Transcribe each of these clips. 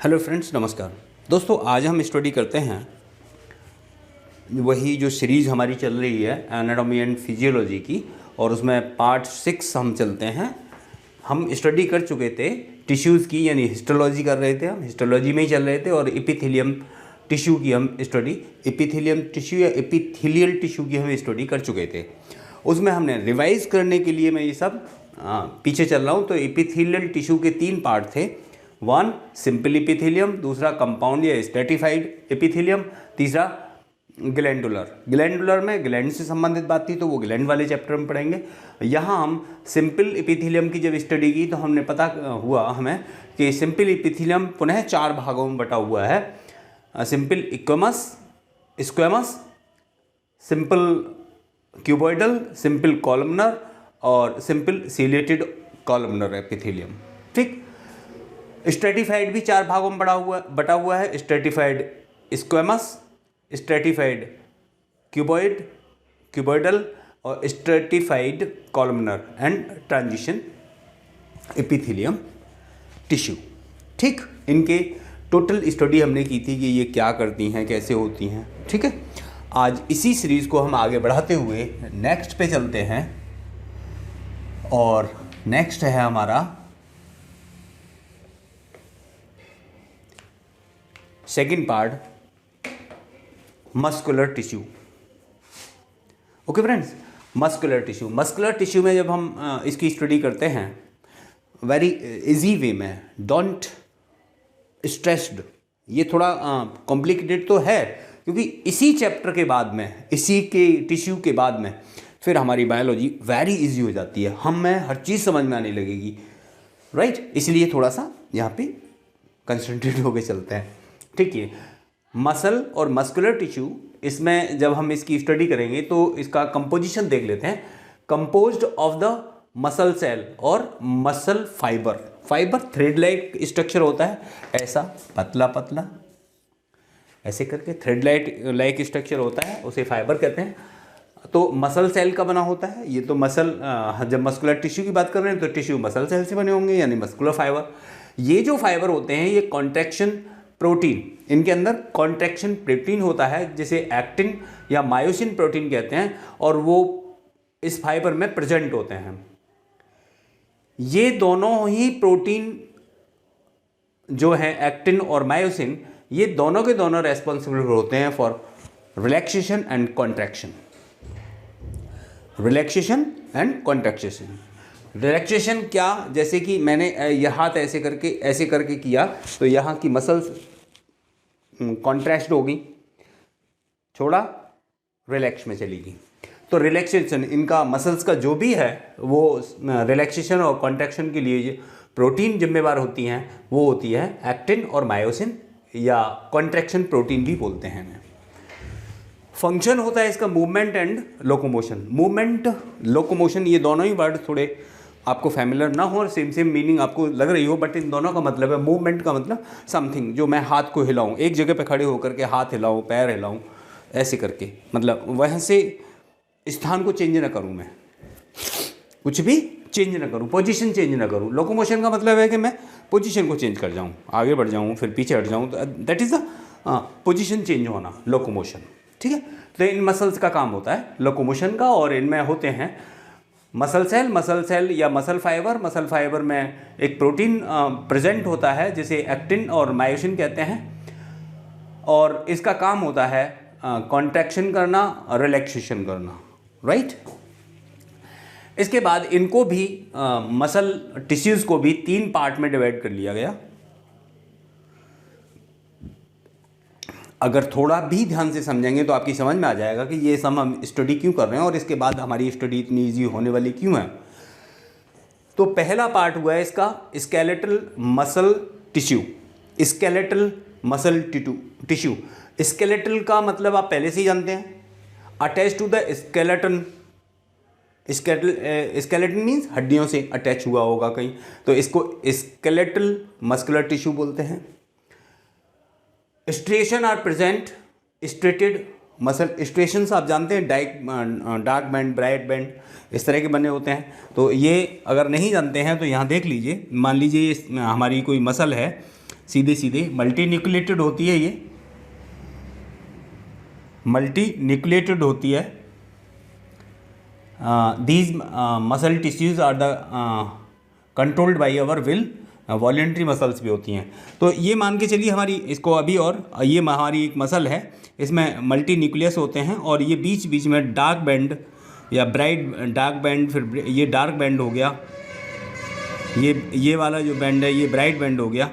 Hello friends, नमस्कार दोस्तों। आज हम स्टडी करते हैं वही जो सीरीज़ हमारी चल रही है एनाटॉमी एंड फिजियोलॉजी की, और उसमें पार्ट 6 हम चलते हैं। हम स्टडी कर चुके थे टिश्यूज़ की, यानी हिस्टोलॉजी कर रहे थे, हम हिस्टोलॉजी में ही चल रहे थे, और एपिथेलियम टिश्यू की हम स्टडी, एपिथेलियम टिश्यू या एपिथेलियल टिश्यू की हम स्टडी कर चुके थे। उसमें हमने रिवाइज करने के लिए मैं ये सब पीछे चल रहा हूँ। तो एपिथेलियल टिश्यू के 3 पार्ट थे। 1 सिंपल एपिथेलियम, दूसरा कंपाउंड या स्ट्रेटिफाइड एपिथेलियम, तीसरा ग्लैंडुलर में ग्लैंड से संबंधित बात थी, तो वो ग्लैंड वाले चैप्टर में पढ़ेंगे। यहाँ हम सिंपल एपिथेलियम की जब स्टडी की तो हमने पता हुआ हमें कि सिंपल एपिथेलियम पुनः 4 भागों में बटा हुआ है। Simple squamous, simple cuboidal, simple columnar और सिंपल सीलिएटेड कॉलमनर एपिथेलियम। ठीक। स्ट्रेटिफाइड भी 4 भागों में बटा हुआ है। स्ट्रेटिफाइड स्क्वेमस, स्ट्रेटिफाइड क्यूबॉइडल और stratified columnar and transition epithelium tissue. ठीक। इनके टोटल स्टडी हमने की थी कि ये क्या करती हैं, कैसे होती हैं। ठीक है। आज इसी सीरीज़ को हम आगे बढ़ाते हुए नेक्स्ट पे चलते हैं, और नेक्स्ट है हमारा second part, muscular tissue. Okay friends, muscular tissue में जब हम इसकी स्टडी करते हैं वेरी इजी वे में, डोंट स्ट्रेस्ड, ये थोड़ा कॉम्प्लिकेटेड तो है, क्योंकि इसी चैप्टर के बाद में, इसी के टिश्यू के बाद में फिर हमारी बायोलॉजी वेरी इजी हो जाती है, हमें हर चीज़ समझ में आने लगेगी। राइट। इसलिए थोड़ा सा यहाँ पे कंसंट्रेट होकर चलते हैं। ठीक है। मसल और मस्कुलर टिश्यू, इसमें जब हम इसकी स्टडी करेंगे तो इसका कंपोजिशन देख लेते हैं। Composed of the muscle cell और muscle fibre thread like structure होता है, ऐसा पतला पतला ऐसे करके थ्रेड लाइक स्ट्रक्चर होता है, उसे फाइबर कहते हैं। तो मसल सेल का बना होता है ये। तो जब मस्कुलर टिश्यू की बात कर रहे हैं तो टिश्यू मसल सेल से बने होंगे, यानी मस्कुलर फाइबर। ये जो फाइबर होते हैं ये कॉन्ट्रैक्शन प्रोटीन, इनके अंदर कॉन्ट्रैक्शन प्रोटीन होता है जिसे एक्टिन या मायोसिन प्रोटीन कहते हैं, और वो इस फाइबर में प्रेजेंट होते हैं। ये दोनों ही प्रोटीन जो है एक्टिन और मायोसिन, ये दोनों के दोनों रेस्पॉन्सिबल होते हैं for relaxation and contraction. Relaxation क्या, जैसे कि मैंने यह हाथ ऐसे करके किया तो यहाँ की मसल्स कॉन्ट्रैक्ट होगी, छोड़ा रिलैक्स में चलेगी। तो रिलैक्सेशन, इनका मसल्स का जो भी है वो रिलैक्सेशन और कॉन्ट्रैक्शन के लिए प्रोटीन जिम्मेवार होती हैं, वो होती है एक्टिन और मायोसिन, या कॉन्ट्रैक्शन प्रोटीन भी बोलते हैं। फंक्शन होता है इसका movement and locomotion. Movement, locomotion, ये दोनों ही वर्ड थोड़े आपको फैमिलियर ना हो और सेम मीनिंग आपको लग रही हो, बट इन दोनों का मतलब है, मूवमेंट का मतलब समथिंग, जो मैं हाथ को हिलाऊं, एक जगह पे खड़े होकर के हाथ हिलाऊं, पैर हिलाऊं, ऐसे करके, मतलब वहाँ से स्थान को चेंज ना करूं, मैं कुछ भी चेंज ना करूं, पोजीशन चेंज ना करूं। लोकोमोशन का मतलब है कि मैं पोजीशन को चेंज कर जाऊं, आगे बढ़ जाऊं, फिर पीछे हट जाऊं, तो that is the position change होना, लोकोमोशन। ठीक है। तो इन मसल्स का काम होता है लोकोमोशन का, और इनमें होते हैं मसल सेल या मसल फाइबर में एक प्रोटीन प्रेजेंट होता है जिसे एक्टिन और मायोसिन कहते हैं, और इसका काम होता है कॉन्ट्रैक्शन करना और रिलैक्सेशन करना। राइट। इसके बाद इनको भी मसल टिश्यूज़ को भी 3 पार्ट में डिवाइड कर लिया गया। अगर थोड़ा भी ध्यान से समझेंगे तो आपकी समझ में आ जाएगा कि ये सब हम स्टडी क्यों कर रहे हैं और इसके बाद हमारी स्टडी इतनी ईजी होने वाली क्यों है। तो पहला पार्ट हुआ है इसका skeletal muscle tissue. Skeletal muscle tissue, skeletal का मतलब आप पहले से ही जानते हैं, attach to the skeleton. Skeleton means हड्डियों से अटैच हुआ होगा कहीं, तो इसको स्केलेटल मस्कुलर टिश्यू बोलते हैं। स्ट्रेशन आर प्रेजेंट, स्ट्रेटेड मसल स्ट्रेशंस आप जानते हैं, डार्क बैंड, ब्राइट बैंड, इस तरह के बने होते हैं। तो ये अगर नहीं जानते हैं तो यहाँ देख लीजिए, मान लीजिए हमारी कोई मसल है, सीधे सीधे मल्टी न्यूक्लिएटेड होती है, ये मल्टी न्यूक्लिएटेड होती है। These muscle tissues are the controlled by our will, voluntary muscles भी होती हैं। तो ये मान के चलिए हमारी इसको अभी, और ये हमारी एक मसल है, इसमें मल्टी न्यूक्लियस होते हैं और ये बीच बीच में डार्क बैंड या ब्राइट डार्क बैंड, फिर ये डार्क बैंड हो गया, ये वाला जो बैंड है ये ब्राइट बैंड हो गया।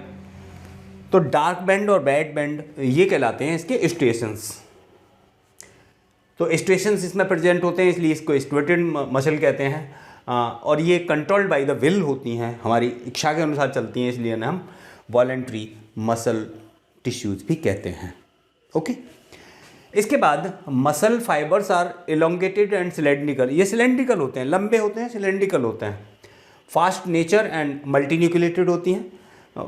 तो डार्क बैंड और ब्राइट बैंड ये कहलाते हैं इसके स्ट्रेशंस। तो स्ट्रेशंस इसमें प्रेजेंट होते हैं, इसलिए इसको स्ट्रेटेड मसल कहते हैं। और ये कंट्रोल्ड बाय द विल होती हैं, हमारी इच्छा के अनुसार चलती हैं, इसलिए हम वॉलेंट्री मसल टिश्यूज भी कहते हैं। ओके, इसके बाद muscle fibres are elongated and cylindrical. ये सिलेंड्रिकल होते हैं, लंबे होते हैं, सिलेंड्रिकल होते हैं। Fast nature and multi nucleated होती हैं।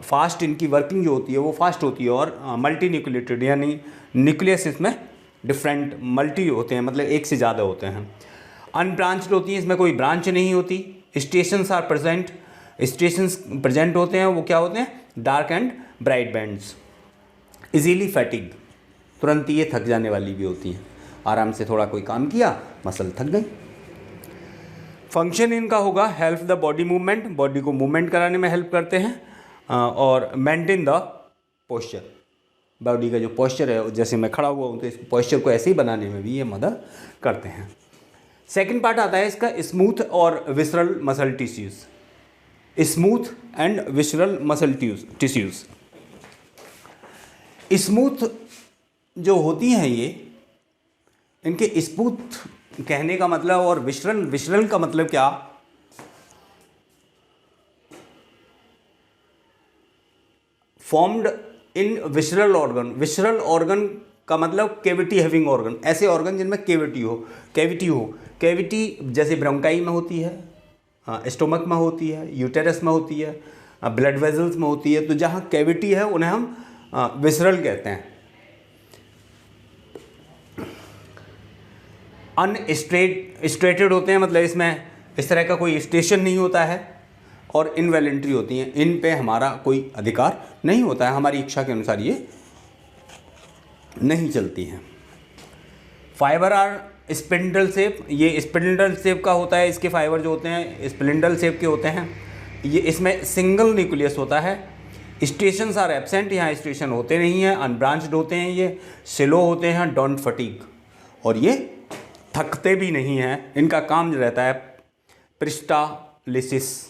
फास्ट इनकी वर्किंग जो होती है वो फास्ट होती है, और मल्टी न्यूक्लिएटेड यानी न्यूक्लियस इसमें डिफरेंट मल्टी होते हैं, मतलब एक से ज़्यादा होते हैं। अनब्रांच्ड होती हैं, इसमें कोई ब्रांच नहीं होती। Stations are present, stations present होते हैं, वो क्या होते हैं? Dark and bright bands. Easily fatigue, तुरंत ये थक जाने वाली भी होती हैं, आराम से थोड़ा कोई काम किया मसल थक गई। फंक्शन इनका होगा help the body movement, body को मूवमेंट कराने में हेल्प करते हैं, और मेंटेन द पोस्चर, बॉडी का जो पोस्चर है, जैसे मैं खड़ा हुआ हूँ तो इस पोस्चर को ऐसे ही बनाने में भी ये मदद करते हैं। सेकंड पार्ट आता है इसका स्मूथ और visceral muscle tissues. Smooth and visceral muscle tissues. Smooth जो होती हैं ये, इनके स्मूथ कहने का मतलब, और विसरल का मतलब क्या? Formed in visceral organ. Visceral organ का मतलब केविटी हैविंग ऑर्गन, ऐसे ऑर्गन जिनमें केविटी हो। कैविटी जैसे ब्रोंकाई में होती है, स्टोमक में होती है, यूटेरस में होती है, ब्लड वेजल्स में होती है। तो जहाँ कैविटी है उन्हें हम विसरल कहते हैं। अनस्ट्रेटेड होते हैं, मतलब इसमें इस तरह का कोई स्टेशन नहीं होता है, और इनवॉलेंट्री होती हैं, इन पे हमारा कोई अधिकार नहीं होता है, हमारी इच्छा के अनुसार ये नहीं चलती हैं। फाइबर आर स्पिंडल शेप, ये स्पिंडल शेप का होता है, इसके फाइबर जो होते हैं स्पिंडल शेप के होते हैं। ये इसमें सिंगल न्यूक्लियस होता है। स्टेशंस आर एब्सेंट, यहाँ स्टेशन होते नहीं हैं, अनब्रांच्ड होते हैं, ये स्लो होते हैं, डोंट फटीग, और ये थकते भी नहीं हैं। इनका काम रहता है पेरिस्टालिसिस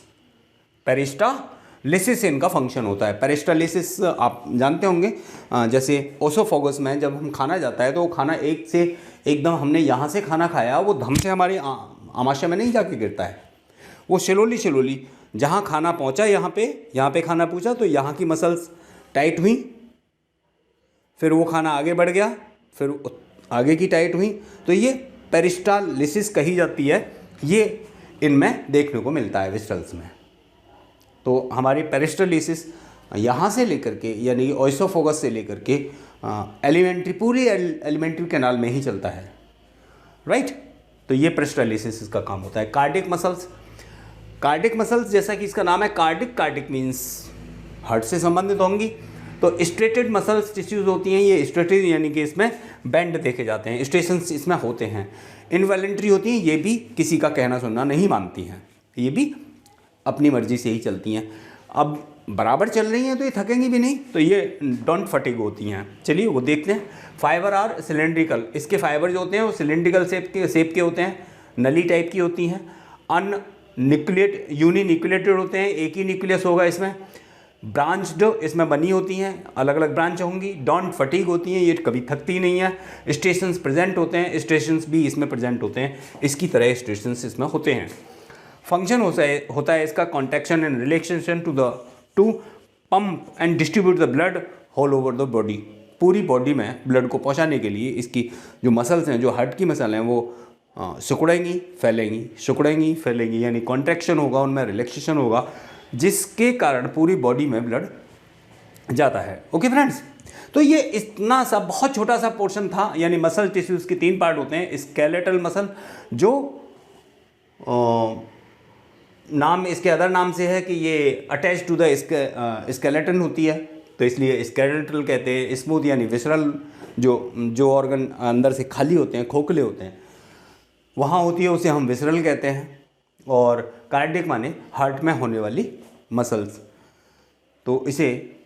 इनका फंक्शन होता है। पेरिस्टालिसिस आप जानते होंगे, जैसे ओसोफोगस में जब हम खाना जाता है तो वो खाना एक से एकदम, हमने यहाँ से खाना खाया, वो धम से हमारे आमाशय में नहीं जाके गिरता है, वो स्लोली जहाँ खाना पहुँचा, यहाँ पे खाना पहुँचा तो यहाँ की मसल्स टाइट हुई, फिर वो खाना आगे बढ़ गया, फिर आगे की टाइट हुई, तो ये पेरिस्टालिसिस कही जाती है। ये इनमें देखने को मिलता है विसरल्स में। तो हमारी पेरिस्टालिसिस यहाँ से लेकर के, यानी ओइसोफोगस से लेकर के पूरी एलिमेंट्री कैनाल में ही चलता है, राइट। तो ये पेरिस्टालिसिस का काम होता है। कार्डिक मसल्स जैसा कि इसका नाम है कार्डिक मीन्स हार्ट से संबंधित होंगी। तो स्ट्रेटेड मसल्स टिश्यूज होती हैं, ये स्ट्रेटेड यानी कि इसमें बैंड देखे जाते हैं, स्ट्रेशंस इसमें होते हैं। इनवॉलेंट्री होती हैं, ये भी किसी का कहना सुनना नहीं मानती हैं, ये भी अपनी मर्जी से ही चलती हैं। अब बराबर चल रही हैं तो ये थकेंगी भी नहीं, तो ये डोंट फटीग होती हैं। चलिए वो देखते हैं। फाइबर आर सिलेंड्रिकल, इसके फाइबर जो होते हैं वो सिलेंड्रिकल शेप के होते हैं, नली टाइप की होती हैं। यूनिन्यूक्लिएटेड होते हैं, एक ही न्यूक्लियस होगा इसमें। ब्रांच्ड इसमें बनी होती हैं, अलग अलग ब्रांच होंगी। डोंट फटीग होती हैं, ये कभी थकती नहीं है। स्टेशंस प्रेजेंट होते हैं, स्टेशंस भी इसमें प्रेजेंट होते हैं, इसकी तरह स्टेशंस इसमें होते हैं। फंक्शन होता है इसका contraction and relaxation to pump and distribute the blood all over the body. पूरी बॉडी में ब्लड को पहुंचाने के लिए इसकी जो मसल्स हैं, जो हार्ट की मसल हैं, वो सिकुड़ेंगी फैलेंगी, यानी कॉन्ट्रैक्शन होगा, उनमें रिलैक्सेशन होगा, जिसके कारण पूरी बॉडी में ब्लड जाता है। ओके फ्रेंड्स, तो ये इतना सा बहुत छोटा सा पोर्शन था, यानी मसल टिश्यूज़ के 3 पार्ट होते हैं। स्केलेटल मसल जो नाम इसके अदर नाम से है कि ये अटैच टू द स्केलेटन होती है, तो इसलिए स्केलेटल कहते हैं। स्मूथ यानी विसरल, जो ऑर्गन अंदर से खाली होते हैं, खोखले होते हैं, वहाँ होती है, उसे हम विसरल कहते हैं। और कार्डियक माने हार्ट में होने वाली मसल्स, तो इसे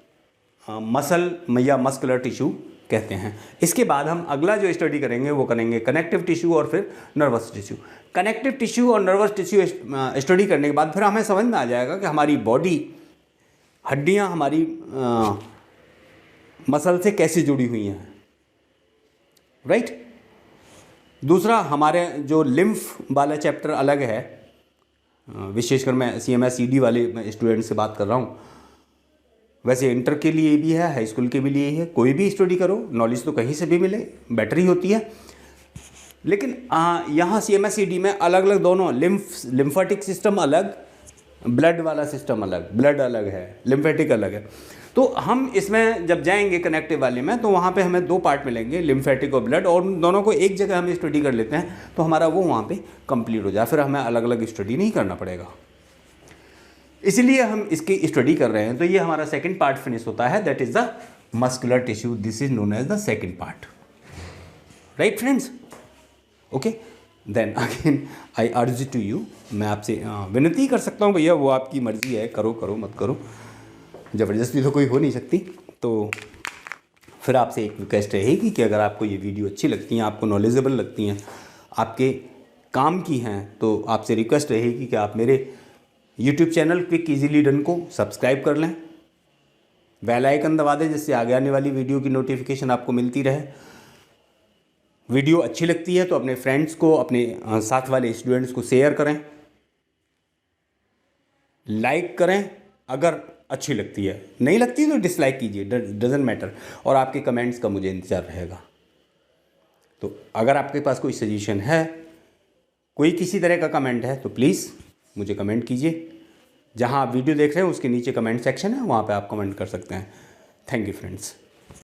मसल या मस्कुलर टिश्यू कहते हैं। इसके बाद हम अगला जो स्टडी करेंगे वो करेंगे कनेक्टिव टिश्यू और फिर नर्वस टिश्यू। कनेक्टिव टिश्यू और नर्वस टिश्यू स्टडी करने के बाद फिर हमें समझ में आ जाएगा कि हमारी बॉडी, हड्डियां हमारी मसल से कैसे जुड़ी हुई हैं, राइट। दूसरा, हमारे जो लिम्फ वाला चैप्टर अलग है, विशेषकर मैं CMS CD वाले स्टूडेंट से बात कर रहा हूँ। वैसे इंटर के लिए भी है, हाई स्कूल के भी लिए है, कोई भी स्टडी करो, नॉलेज तो कहीं से भी मिले, बेटर ही होती है। लेकिन यहाँ CMS CD में अलग अलग दोनों, लिम्फेटिक सिस्टम अलग, ब्लड वाला सिस्टम अलग, ब्लड अलग है, लिम्फेटिक अलग है। तो हम इसमें जब जाएंगे कनेक्टिव वाले में, तो वहाँ पे हमें 2 पार्ट मिलेंगे, लिम्फेटिक और ब्लड, और दोनों को एक जगह हम स्टडी कर लेते हैं तो हमारा वो वहाँ पे कंप्लीट हो जाए, फिर हमें अलग अलग स्टडी नहीं करना पड़ेगा। इसलिए हम इसकी स्टडी कर रहे हैं। तो ये हमारा सेकंड पार्ट फिनिश होता है, that is the muscular tissue, this is known as the second part, right friends. Okay, then again I urge to you, मैं आपसे विनती कर सकता हूँ भैया, वो आपकी मर्जी है, करो करो मत करो, ज़बरदस्ती तो कोई हो नहीं सकती। तो फिर आपसे एक रिक्वेस्ट रहेगी कि अगर आपको ये वीडियो अच्छी लगती हैं, आपको नॉलेजेबल लगती हैं, आपके काम की हैं, तो आपसे रिक्वेस्ट रहेगी कि आप मेरे YouTube channel quick easily done को सब्सक्राइब कर लें, बेल आइकन दबा दें, जिससे आगे आने वाली वीडियो की नोटिफिकेशन आपको मिलती रहे। वीडियो अच्छी लगती है तो अपने फ्रेंड्स को, अपने साथ वाले स्टूडेंट्स को शेयर करें, लाइक करें अगर अच्छी लगती है, नहीं लगती तो डिसलाइक कीजिए, डजेंट मैटर। और आपके कमेंट्स का मुझे इंतज़ार रहेगा। तो अगर आपके पास कोई सजेशन है, कोई किसी तरह का कमेंट है, तो प्लीज़ मुझे कमेंट कीजिए। जहां आप वीडियो देख रहे हैं उसके नीचे कमेंट सेक्शन है, वहाँ पे आप कमेंट कर सकते हैं। Thank you friends.